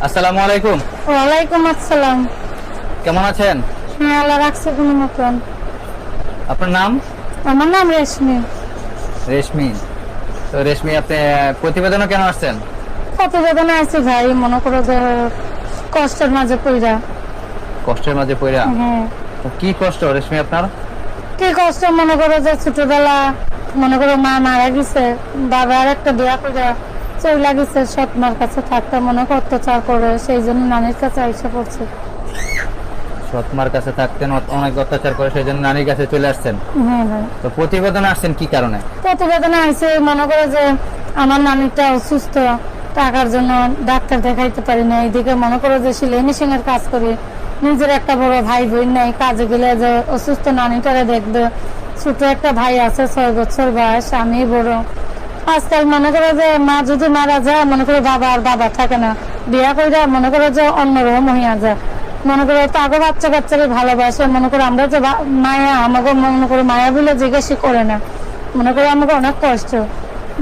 আসসালামু আলাইকুম। ওয়ালাইকুম আসসালাম। কেমন আছেন? হ্যাঁ, আল্লাহ রাখছে কোনো মতন। আপনার নাম? আমার নাম রেশমি। রেশমি। তো রেশমি, আপনি প্রতিবেদনে কেন আসছেন? প্রতিবেদনে আছি ভাই, মনে করো যে কষ্টের মাঝে পইরা। কষ্টের মাঝে পড়া? হ্যাঁ। তো কি কষ্ট রেশমি আপনার? কি কষ্ট, মনে করো যে ছোটবেলা মনে করো মা মারা গেছে, বাবা আর একটা বিয়া করে চলে গেছে, সৎ মার কাছে থাকতে মনে করো অত্যাচার করে, সেই জন্য নানির কাছে আইসা পড়ছে। সৎমার কাছে থাকতেন, অনেক অত্যাচার করে, সেই জন্য নানির কাছে চলে আসছেন। হ্যাঁ ভাই। তো প্রতিবেদনে আসছেন কি কারণে? প্রতিবেদনে আইসে মনে করো যে আমার নানিটা অসুস্থ, টাকার জন্য ডাক্তার দেখাইতে পারি না, এইদিকে মনে করো যে সেলাই মেশিন এর কাজ করি, নিজের একটা বড় ভাই বোন নাই, কাজে গেলে যে অসুস্থ নানিটারে দেখবে, ছোট একটা ভাই আছে 6 বছর বয়স, আমি বড়। আজকাল মনে করো যে মা যদি মারা যায়, মনে করো বাবা আর বাবা থাকে না, বিয়া করে মনে করো যে অন্যরকম হইয়া যায়, মনে করো তাকে বাচ্চা কাচ্চাকে ভালোবাসে, মনে করো আমরা যে মায়া, আমাকে মনে করো মায়া বলে জিজ্ঞাসা করে না, মনে করো আমাকে অনেক কষ্ট,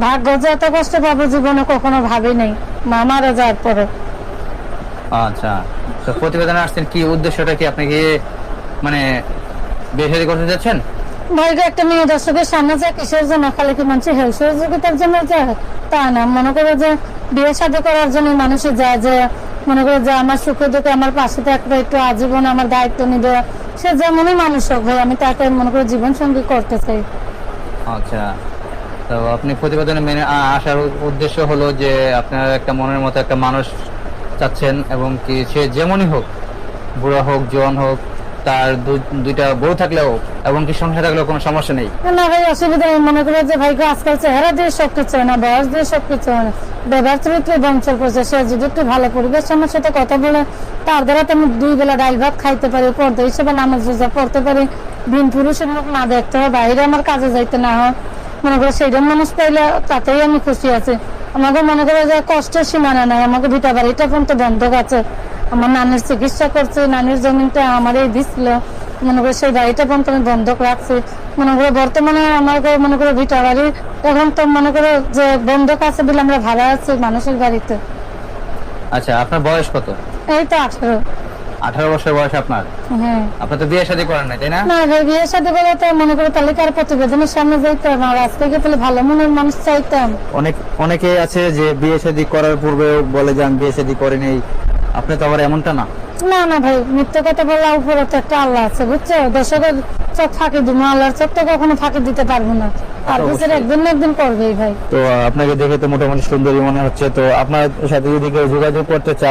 ভাগ্য যে এত কষ্ট পাবো জীবনে কখনো ভাবি নাই, মা মারা যাওয়ার পরে। আচ্ছা, তো প্রতিবেদনে আসছেন কি উদ্দেশ্যটা কি? আপনি কি মানে বিয়ে শাদী করতে যাচ্ছেন? ভাইকে একটা মেয়ে দর্শকের সামনে যায় কিসের জন্য? খালি কি মানুষ হেল সহযোগিতার জন্য যায়? তা না, মনে করো যে বিয়ে শাদী করার জন্য মানুষে যায়, যে মনে করো যে আমার সুখে দুঃখে আমার পাশে থাকবে, একটু আজীবন আমার দায়িত্ব নিবে, সে যেমনই মানুষ হোক ভাই, আমি তাকে মনে করো জীবন সঙ্গী করতে চাই। আচ্ছা, তো আপনি প্রতিবেদনে মেনে আসার উদ্দেশ্য হলো যে আপনার একটা মনের মতো একটা মানুষ চাচ্ছেন, এবং কি সে যেমনই হোক, বুড়া হোক জোয়ান হোক, তার দুইটা বউ থাকলেও এবং কি সংসার থাকলেও কোনো সমস্যা নেই। না ভাই, অসুবিধা নেই, মনে করো যে ভাইকে আজকাল চেহারা দিয়ে সবকিছু হয় না, বয়স দিয়ে সবকিছু হয় না, ব্যবহার চরিত্র বঞ্চল করছে, সে যদি একটু ভালো পরিবেশ আমার সাথে কথা বলে, তার দ্বারা তো আমি 2 বেলা ডাল ভাত খাইতে পারি, পর্দা হিসেবে নামাজ রোজা পড়তে পারি, দিন পুরুষের মুখ না দেখতে হয়, বাইরে আমার কাজে যাইতে না হয়, মনে করো সেইরকম মানুষ পাইলে তাতেই আমি খুশি আছি। আমাকে মনে করো যে কষ্টের সীমানা নাই, আমাকে ভিটা বাড়িটা পর্যন্ত বন্ধক আছে, আমার নানির চিকিৎসা করছে, নানির জমিনটা আমারই দিছিল, মনে করো সেই বাড়িটা পর্যন্ত আমি বন্ধক রাখছি, মনে করো বর্তমানে আমাকে মনে করো ভিটা বাড়ি এখন তো মনে করো যে বন্ধক আছে বলে আমরা ভাড়া আছি মানুষের বাড়িতে। আচ্ছা, আপনার বয়স কত? এই তো 18। 18 বছর বয়স আপনার? হ্যাঁ। আপনি তো বিয়ে শাদী করেন নাই, তাই না? না ভাই, বিয়ের সাথে বলে তো মনে করো তাহলে কার প্রতিবেদনের সামনে যাইতাম, আর আজ থেকে তাহলে ভালো মনের মানুষ চাইতাম। অনেকে আছে যে বিয়ে শাদী করার পূর্বেও বলে যে আমি বিয়ে শাদী করি নাই, আপনি তো আবার এমনটা না। না না ভাই, মিথ্যে কথা বলা, উপরে তো একটা আল্লাহ আছে বুঝছো, দর্শকের চোখ ফাঁকি দিব, আল্লাহর চোখ তো কখনো ফাঁকি দিতে পারবো না, আর বছর একদিন না একদিন করবেই ভাই। তো আপনাকে দেখে তো মোটামুটি সুন্দরী মনে হচ্ছে, তো আপনার সাথে যদি কেউ যোগাযোগ করতে চায়